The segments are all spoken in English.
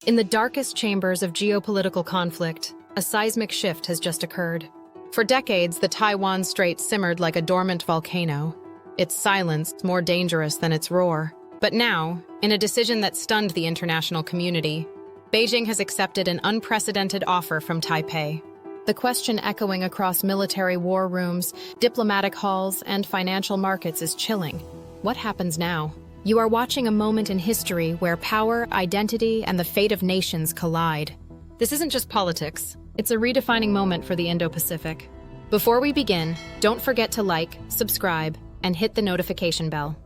In the darkest chambers of geopolitical conflict, a seismic shift has just occurred. For decades, the Taiwan Strait simmered like a dormant volcano, its silence more dangerous than its roar. But now, in a decision that stunned the international community, Beijing has accepted an unprecedented offer from Taipei. The question echoing across military war rooms, diplomatic halls, and financial markets is chilling. What happens now? You are watching a moment in history where power, identity, and the fate of nations collide. This isn't just politics. It's a redefining moment for the Indo-Pacific. Before we begin, don't forget to like, subscribe, and hit the notification bell.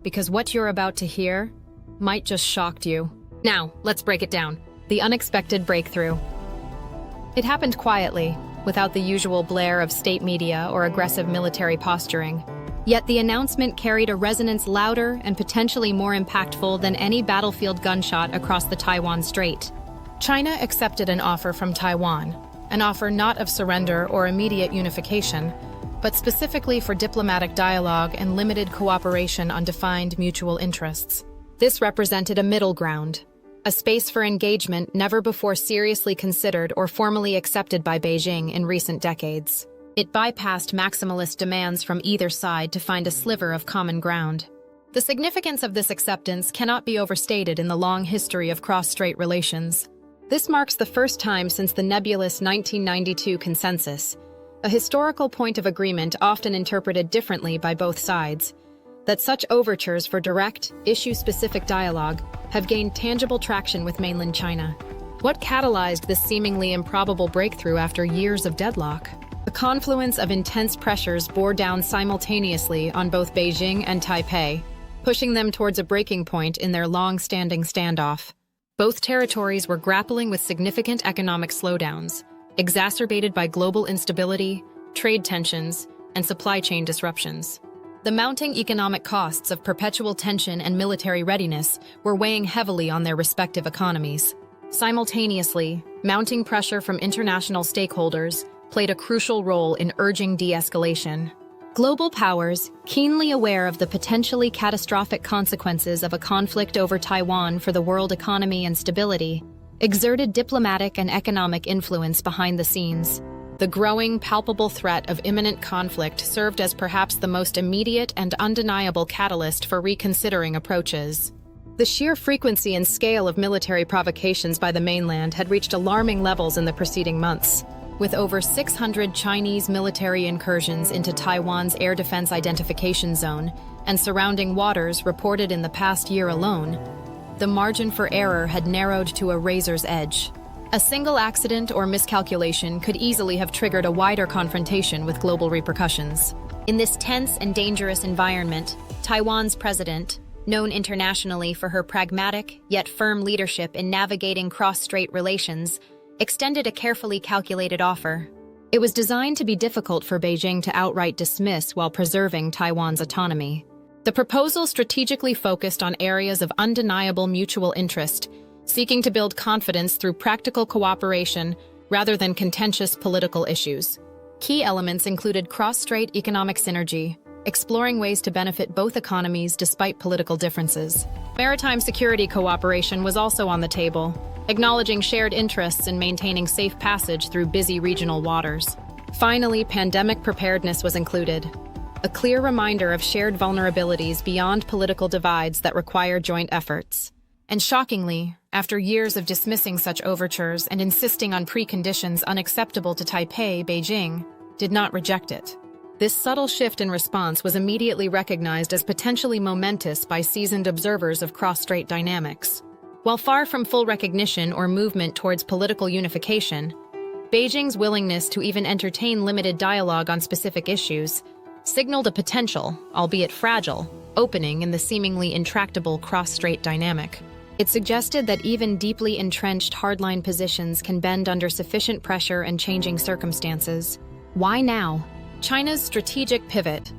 Because what you're about to hear might just shock you. Now, let's break it down. The unexpected breakthrough. It happened quietly, without the usual blare of state media or aggressive military posturing. Yet the announcement carried a resonance louder and potentially more impactful than any battlefield gunshot across the Taiwan Strait. China accepted an offer from Taiwan, an offer not of surrender or immediate unification, but specifically for diplomatic dialogue and limited cooperation on defined mutual interests. This represented a middle ground, a space for engagement never before seriously considered or formally accepted by Beijing in recent decades. It bypassed maximalist demands from either side to find a sliver of common ground. The significance of this acceptance cannot be overstated in the long history of cross-strait relations. This marks the first time since the nebulous 1992 consensus, a historical point of agreement often interpreted differently by both sides, that such overtures for direct, issue-specific dialogue have gained tangible traction with mainland China. What catalyzed this seemingly improbable breakthrough after years of deadlock? A confluence of intense pressures bore down simultaneously on both Beijing and Taipei, pushing them towards a breaking point in their long-standing standoff. Both territories were grappling with significant economic slowdowns, exacerbated by global instability, trade tensions, and supply chain disruptions. The mounting economic costs of perpetual tension and military readiness were weighing heavily on their respective economies. Simultaneously, mounting pressure from international stakeholders played a crucial role in urging de-escalation. Global powers, keenly aware of the potentially catastrophic consequences of a conflict over Taiwan for the world economy and stability, exerted diplomatic and economic influence behind the scenes. The growing, palpable threat of imminent conflict served as perhaps the most immediate and undeniable catalyst for reconsidering approaches. The sheer frequency and scale of military provocations by the mainland had reached alarming levels in the preceding months, with over 600 Chinese military incursions into Taiwan's air defense identification zone and surrounding waters reported in the past year alone. The margin for error had narrowed to a razor's edge. A single accident or miscalculation could easily have triggered a wider confrontation with global repercussions. In this tense and dangerous environment, Taiwan's president, known internationally for her pragmatic yet firm leadership in navigating cross-strait relations, extended a carefully calculated offer. It was designed to be difficult for Beijing to outright dismiss while preserving Taiwan's autonomy. The proposal strategically focused on areas of undeniable mutual interest, seeking to build confidence through practical cooperation rather than contentious political issues. Key elements included cross-strait economic synergy, exploring ways to benefit both economies despite political differences. Maritime security cooperation was also on the table, acknowledging shared interests in maintaining safe passage through busy regional waters. Finally, pandemic preparedness was included, a clear reminder of shared vulnerabilities beyond political divides that require joint efforts. And shockingly, after years of dismissing such overtures and insisting on preconditions unacceptable to Taipei, Beijing did not reject it. This subtle shift in response was immediately recognized as potentially momentous by seasoned observers of cross-strait dynamics. While far from full recognition or movement towards political unification, Beijing's willingness to even entertain limited dialogue on specific issues signaled a potential, albeit fragile, opening in the seemingly intractable cross-strait dynamic. It suggested that even deeply entrenched hardline positions can bend under sufficient pressure and changing circumstances. Why now? China's strategic pivot.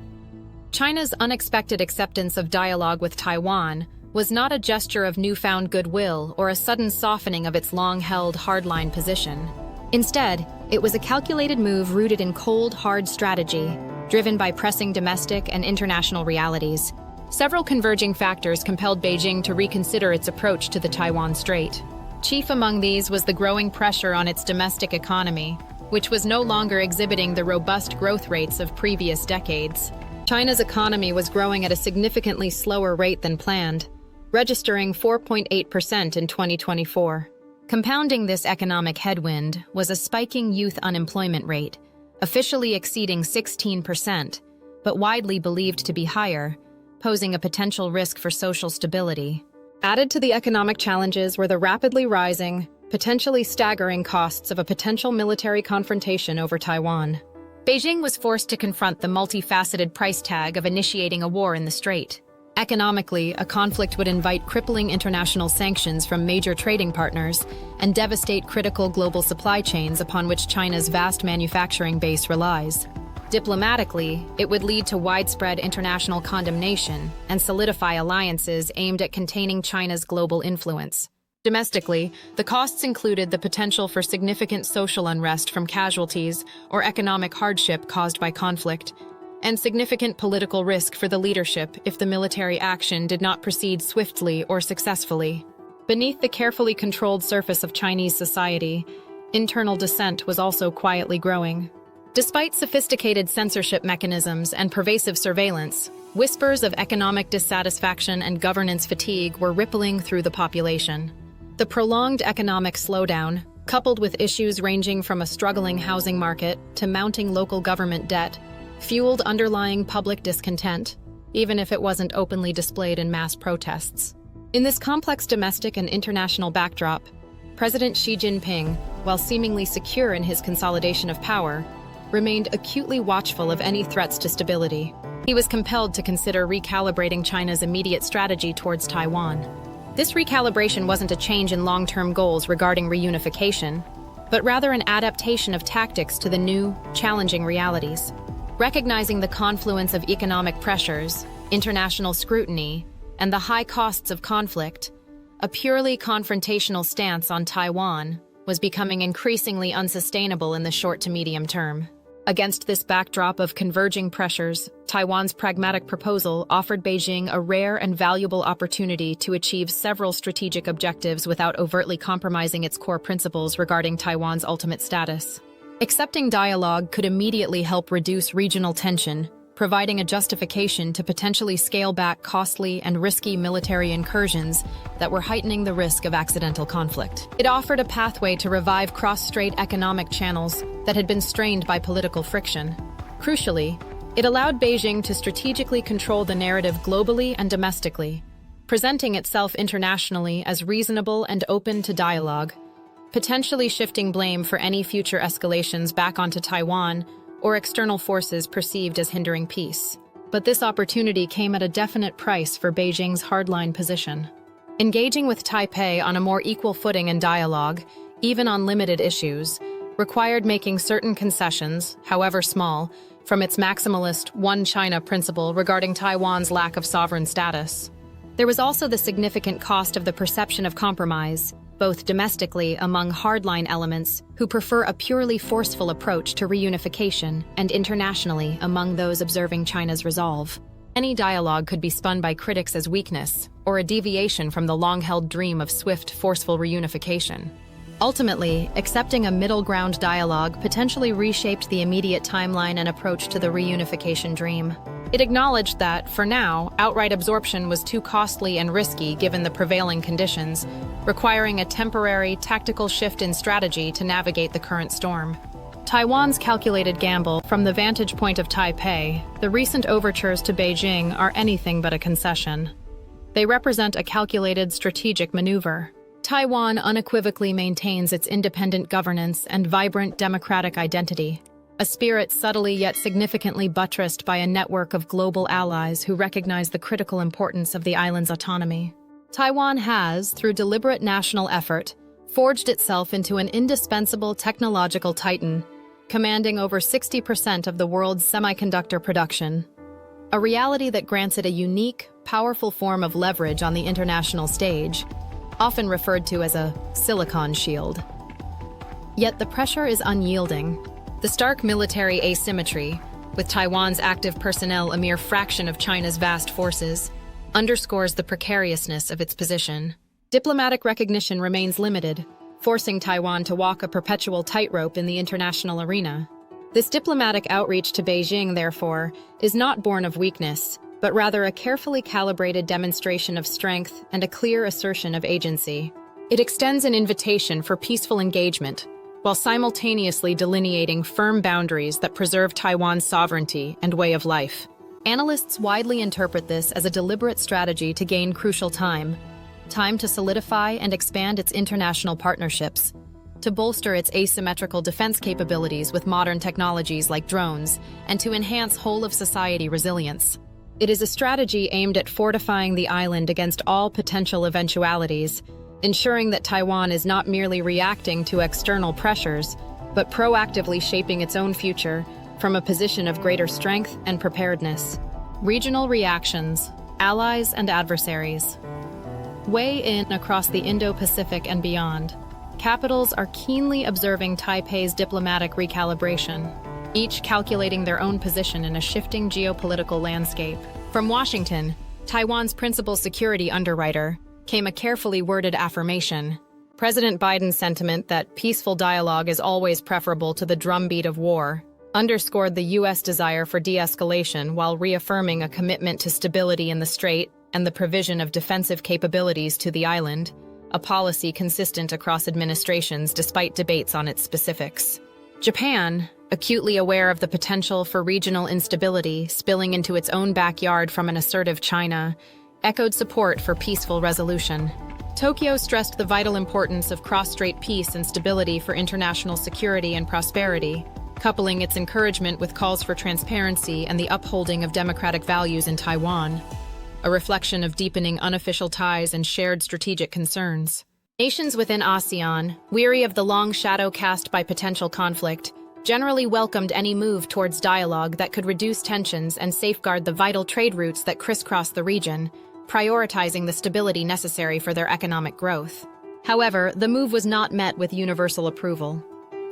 China's unexpected acceptance of dialogue with Taiwan was not a gesture of newfound goodwill or a sudden softening of its long-held hardline position. Instead, it was a calculated move rooted in cold, hard strategy, driven by pressing domestic and international realities. Several converging factors compelled Beijing to reconsider its approach to the Taiwan Strait. Chief among these was the growing pressure on its domestic economy, which was no longer exhibiting the robust growth rates of previous decades. China's economy was growing at a significantly slower rate than planned, registering 4.8% in 2024. Compounding this economic headwind was a spiking youth unemployment rate, officially exceeding 16%, but widely believed to be higher, posing a potential risk for social stability. Added to the economic challenges were the rapidly rising, potentially staggering costs of a potential military confrontation over Taiwan. Beijing was forced to confront the multifaceted price tag of initiating a war in the strait. Economically, a conflict would invite crippling international sanctions from major trading partners and devastate critical global supply chains upon which China's vast manufacturing base relies. Diplomatically, it would lead to widespread international condemnation and solidify alliances aimed at containing China's global influence. Domestically, the costs included the potential for significant social unrest from casualties or economic hardship caused by conflict, and significant political risk for the leadership if the military action did not proceed swiftly or successfully. Beneath the carefully controlled surface of Chinese society, internal dissent was also quietly growing. Despite sophisticated censorship mechanisms and pervasive surveillance, whispers of economic dissatisfaction and governance fatigue were rippling through the population. The prolonged economic slowdown, coupled with issues ranging from a struggling housing market to mounting local government debt, fueled underlying public discontent, even if it wasn't openly displayed in mass protests. In this complex domestic and international backdrop, President Xi Jinping, while seemingly secure in his consolidation of power, remained acutely watchful of any threats to stability. He was compelled to consider recalibrating China's immediate strategy towards Taiwan. This recalibration wasn't a change in long-term goals regarding reunification, but rather an adaptation of tactics to the new, challenging realities. Recognizing the confluence of economic pressures, international scrutiny, and the high costs of conflict, a purely confrontational stance on Taiwan was becoming increasingly unsustainable in the short to medium term. Against this backdrop of converging pressures, Taiwan's pragmatic proposal offered Beijing a rare and valuable opportunity to achieve several strategic objectives without overtly compromising its core principles regarding Taiwan's ultimate status. Accepting dialogue could immediately help reduce regional tension, providing a justification to potentially scale back costly and risky military incursions that were heightening the risk of accidental conflict. It offered a pathway to revive cross-strait economic channels that had been strained by political friction. Crucially, it allowed Beijing to strategically control the narrative globally and domestically, presenting itself internationally as reasonable and open to dialogue, potentially shifting blame for any future escalations back onto Taiwan or external forces perceived as hindering peace. But this opportunity came at a definite price for Beijing's hardline position. Engaging with Taipei on a more equal footing in dialogue, even on limited issues, required making certain concessions, however small, from its maximalist One China principle regarding Taiwan's lack of sovereign status. There was also the significant cost of the perception of compromise, both domestically among hardline elements who prefer a purely forceful approach to reunification, and internationally among those observing China's resolve. Any dialogue could be spun by critics as weakness, or a deviation from the long-held dream of swift, forceful reunification. Ultimately, accepting a middle ground dialogue potentially reshaped the immediate timeline and approach to the reunification dream. It acknowledged that, for now, outright absorption was too costly and risky given the prevailing conditions, requiring a temporary, tactical shift in strategy to navigate the current storm. Taiwan's calculated gamble. From the vantage point of Taipei, the recent overtures to Beijing are anything but a concession. They represent a calculated strategic maneuver. Taiwan unequivocally maintains its independent governance and vibrant democratic identity, a spirit subtly yet significantly buttressed by a network of global allies who recognize the critical importance of the island's autonomy. Taiwan has, through deliberate national effort, forged itself into an indispensable technological titan, commanding over 60% of the world's semiconductor production, a reality that grants it a unique, powerful form of leverage on the international stage, often referred to as a silicon shield. Yet the pressure is unyielding. The stark military asymmetry, with Taiwan's active personnel a mere fraction of China's vast forces, underscores the precariousness of its position. Diplomatic recognition remains limited, forcing Taiwan to walk a perpetual tightrope in the international arena. This diplomatic outreach to Beijing, therefore, is not born of weakness, but rather a carefully calibrated demonstration of strength and a clear assertion of agency. It extends an invitation for peaceful engagement, while simultaneously delineating firm boundaries that preserve Taiwan's sovereignty and way of life. Analysts widely interpret this as a deliberate strategy to gain crucial time to solidify and expand its international partnerships, to bolster its asymmetrical defense capabilities with modern technologies like drones, and to enhance whole-of-society resilience. It is a strategy aimed at fortifying the island against all potential eventualities, ensuring that Taiwan is not merely reacting to external pressures, but proactively shaping its own future from a position of greater strength and preparedness. Regional reactions, allies and adversaries. Weigh in across the Indo-Pacific and beyond. Capitals are keenly observing Taipei's diplomatic recalibration, each calculating their own position in a shifting geopolitical landscape. From Washington, Taiwan's principal security underwriter, came a carefully worded affirmation. President Biden's sentiment that peaceful dialogue is always preferable to the drumbeat of war underscored the U.S. desire for de-escalation while reaffirming a commitment to stability in the Strait and the provision of defensive capabilities to the island, a policy consistent across administrations despite debates on its specifics. Japan, acutely aware of the potential for regional instability spilling into its own backyard from an assertive China, echoed support for peaceful resolution. Tokyo stressed the vital importance of cross-strait peace and stability for international security and prosperity, coupling its encouragement with calls for transparency and the upholding of democratic values in Taiwan, a reflection of deepening unofficial ties and shared strategic concerns. Nations within ASEAN, weary of the long shadow cast by potential conflict, generally welcomed any move towards dialogue that could reduce tensions and safeguard the vital trade routes that crisscross the region, prioritizing the stability necessary for their economic growth. However, the move was not met with universal approval.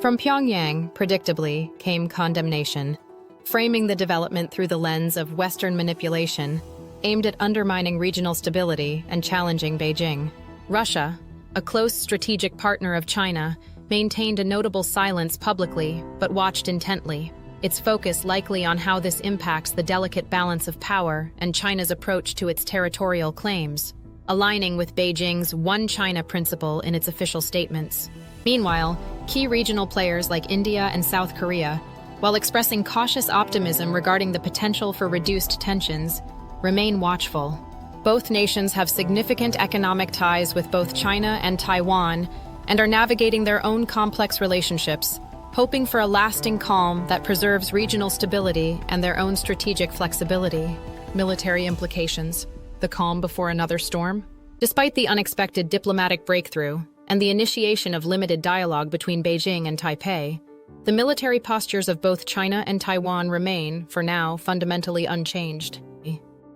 From Pyongyang, predictably, came condemnation, framing the development through the lens of Western manipulation, aimed at undermining regional stability and challenging Beijing. Russia, a close strategic partner of China, maintained a notable silence publicly, but watched intently, its focus likely on how this impacts the delicate balance of power and China's approach to its territorial claims, aligning with Beijing's One China principle in its official statements. Meanwhile, key regional players like India and South Korea, while expressing cautious optimism regarding the potential for reduced tensions, remain watchful. Both nations have significant economic ties with both China and Taiwan and are navigating their own complex relationships, hoping for a lasting calm that preserves regional stability and their own strategic flexibility. Military implications. The calm before another storm? Despite the unexpected diplomatic breakthrough and the initiation of limited dialogue between Beijing and Taipei, the military postures of both China and Taiwan remain, for now, fundamentally unchanged.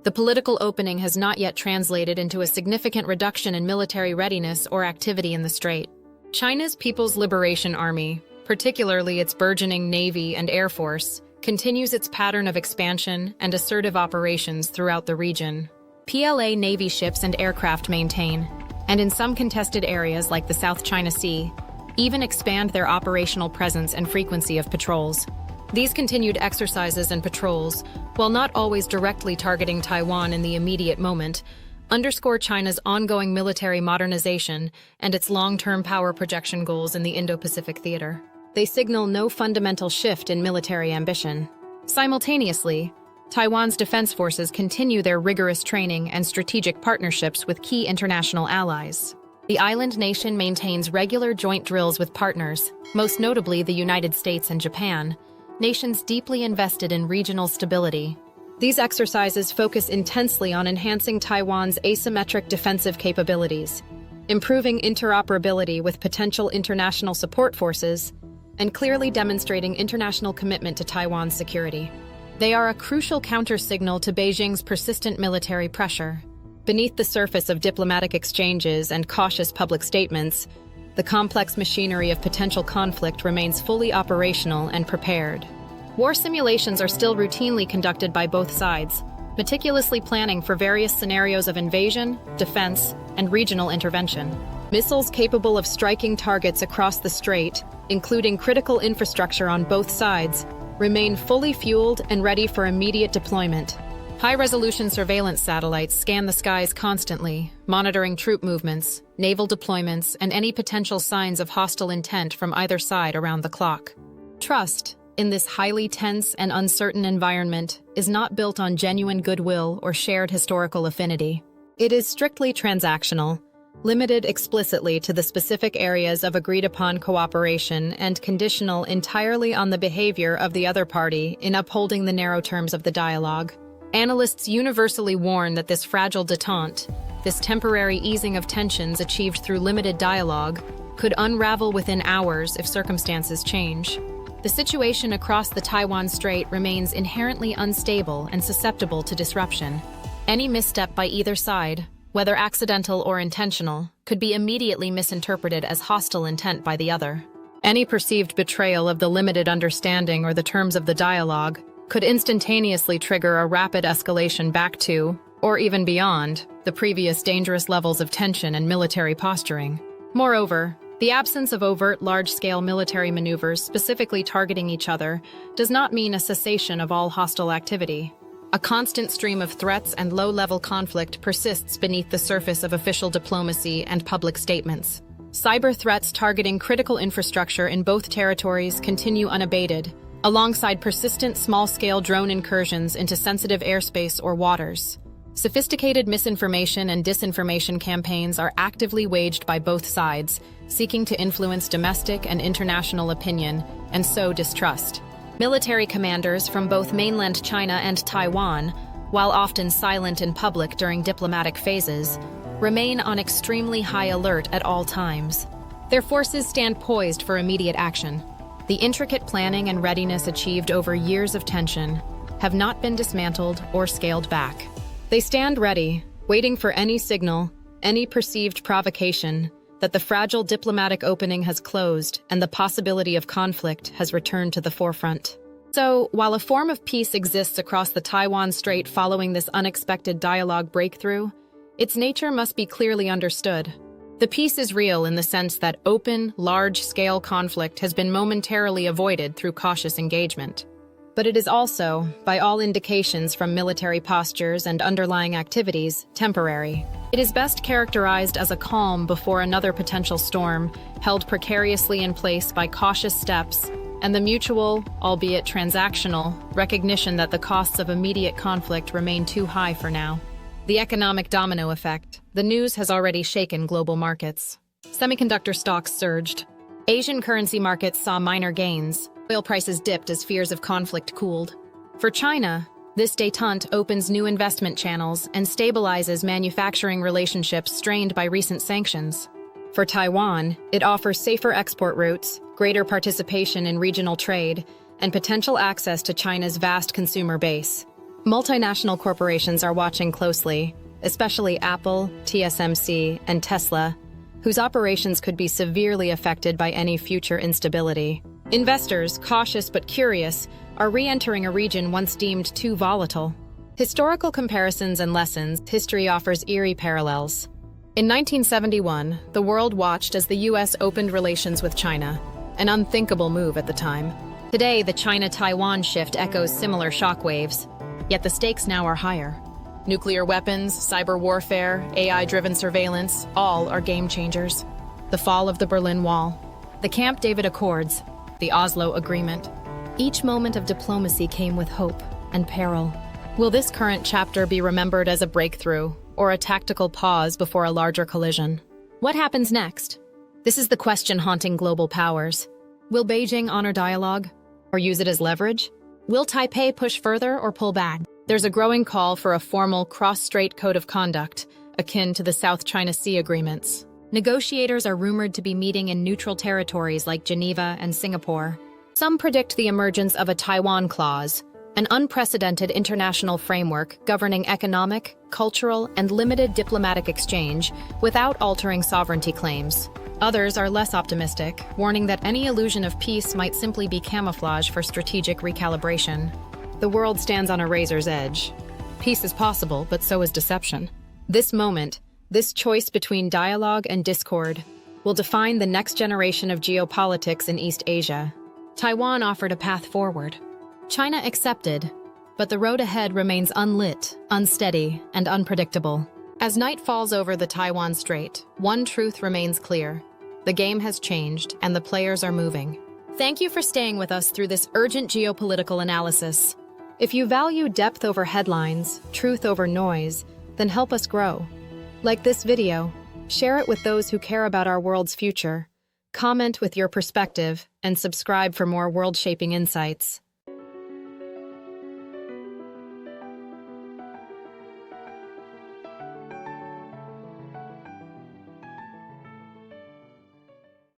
The political opening has not yet translated into a significant reduction in military readiness or activity in the Strait. China's People's Liberation Army, particularly its burgeoning Navy and Air Force, continues its pattern of expansion and assertive operations throughout the region. PLA Navy ships and aircraft maintain, and in some contested areas like the South China Sea, even expand their operational presence and frequency of patrols. These continued exercises and patrols, while not always directly targeting Taiwan in the immediate moment, underscore China's ongoing military modernization and its long-term power projection goals in the Indo-Pacific theater. They signal no fundamental shift in military ambition. Simultaneously, Taiwan's defense forces continue their rigorous training and strategic partnerships with key international allies. The island nation maintains regular joint drills with partners, most notably the United States and Japan, nations deeply invested in regional stability. These exercises focus intensely on enhancing Taiwan's asymmetric defensive capabilities, improving interoperability with potential international support forces, and clearly demonstrating international commitment to Taiwan's security. They are a crucial counter-signal to Beijing's persistent military pressure. Beneath the surface of diplomatic exchanges and cautious public statements, the complex machinery of potential conflict remains fully operational and prepared. War simulations are still routinely conducted by both sides, meticulously planning for various scenarios of invasion, defense, and regional intervention. Missiles capable of striking targets across the strait, including critical infrastructure on both sides, remain fully fueled and ready for immediate deployment. High-resolution surveillance satellites scan the skies constantly, monitoring troop movements, naval deployments, and any potential signs of hostile intent from either side around the clock. Trust, in this highly tense and uncertain environment, is not built on genuine goodwill or shared historical affinity. It is strictly transactional, limited explicitly to the specific areas of agreed-upon cooperation and conditional entirely on the behavior of the other party in upholding the narrow terms of the dialogue. Analysts universally warn that this fragile détente, this temporary easing of tensions achieved through limited dialogue, could unravel within hours if circumstances change. The situation across the Taiwan Strait remains inherently unstable and susceptible to disruption. Any misstep by either side, whether accidental or intentional, could be immediately misinterpreted as hostile intent by the other. Any perceived betrayal of the limited understanding or the terms of the dialogue could instantaneously trigger a rapid escalation back to, or even beyond, the previous dangerous levels of tension and military posturing. Moreover, the absence of overt large-scale military maneuvers specifically targeting each other does not mean a cessation of all hostile activity. A constant stream of threats and low-level conflict persists beneath the surface of official diplomacy and public statements. Cyber threats targeting critical infrastructure in both territories continue unabated, alongside persistent small-scale drone incursions into sensitive airspace or waters. Sophisticated misinformation and disinformation campaigns are actively waged by both sides, seeking to influence domestic and international opinion and sow distrust. Military commanders from both mainland China and Taiwan, while often silent in public during diplomatic phases, remain on extremely high alert at all times. Their forces stand poised for immediate action. The intricate planning and readiness achieved over years of tension have not been dismantled or scaled back. They stand ready, waiting for any signal, any perceived provocation, that the fragile diplomatic opening has closed and the possibility of conflict has returned to the forefront. So, while a form of peace exists across the Taiwan Strait following this unexpected dialogue breakthrough, its nature must be clearly understood. The peace is real in the sense that open, large-scale conflict has been momentarily avoided through cautious engagement. But it is also, by all indications from military postures and underlying activities, temporary. It is best characterized as a calm before another potential storm, held precariously in place by cautious steps and the mutual, albeit transactional, recognition that the costs of immediate conflict remain too high for now. The economic domino effect. The news has already shaken global markets. Semiconductor stocks surged. Asian currency markets saw minor gains. Oil prices dipped as fears of conflict cooled. For China, this détente opens new investment channels and stabilizes manufacturing relationships strained by recent sanctions. For Taiwan, it offers safer export routes, greater participation in regional trade, and potential access to China's vast consumer base. Multinational corporations are watching closely, especially Apple, TSMC, and Tesla, whose operations could be severely affected by any future instability. Investors, cautious but curious, are re-entering a region once deemed too volatile. Historical comparisons and lessons, history offers eerie parallels. In 1971, the world watched as the U.S. opened relations with China, an unthinkable move at the time. Today, the China-Taiwan shift echoes similar shockwaves, yet the stakes now are higher. Nuclear weapons, cyber warfare, AI-driven surveillance, all are game changers. The fall of the Berlin Wall, the Camp David Accords, the Oslo Agreement. Each moment of diplomacy came with hope and peril. Will this current chapter be remembered as a breakthrough or a tactical pause before a larger collision? What happens next? This is the question haunting global powers. Will Beijing honor dialogue or use it as leverage? Will Taipei push further or pull back? There's a growing call for a formal cross-strait code of conduct, akin to the South China Sea agreements. Negotiators are rumored to be meeting in neutral territories like Geneva and Singapore. Some predict the emergence of a Taiwan Clause, an unprecedented international framework governing economic, cultural, and limited diplomatic exchange without altering sovereignty claims. Others are less optimistic, warning that any illusion of peace might simply be camouflage for strategic recalibration. The world stands on a razor's edge. Peace is possible, but so is deception. This moment, This choice between dialogue and discord will define the next generation of geopolitics in East Asia. Taiwan offered a path forward. China accepted, but the road ahead remains unlit, unsteady, and unpredictable. As night falls over the Taiwan Strait, one truth remains clear. The game has changed, and the players are moving. Thank you for staying with us through this urgent geopolitical analysis. If you value depth over headlines, truth over noise, then help us grow. Like this video, share it with those who care about our world's future. Comment with your perspective, and subscribe for more world-shaping insights.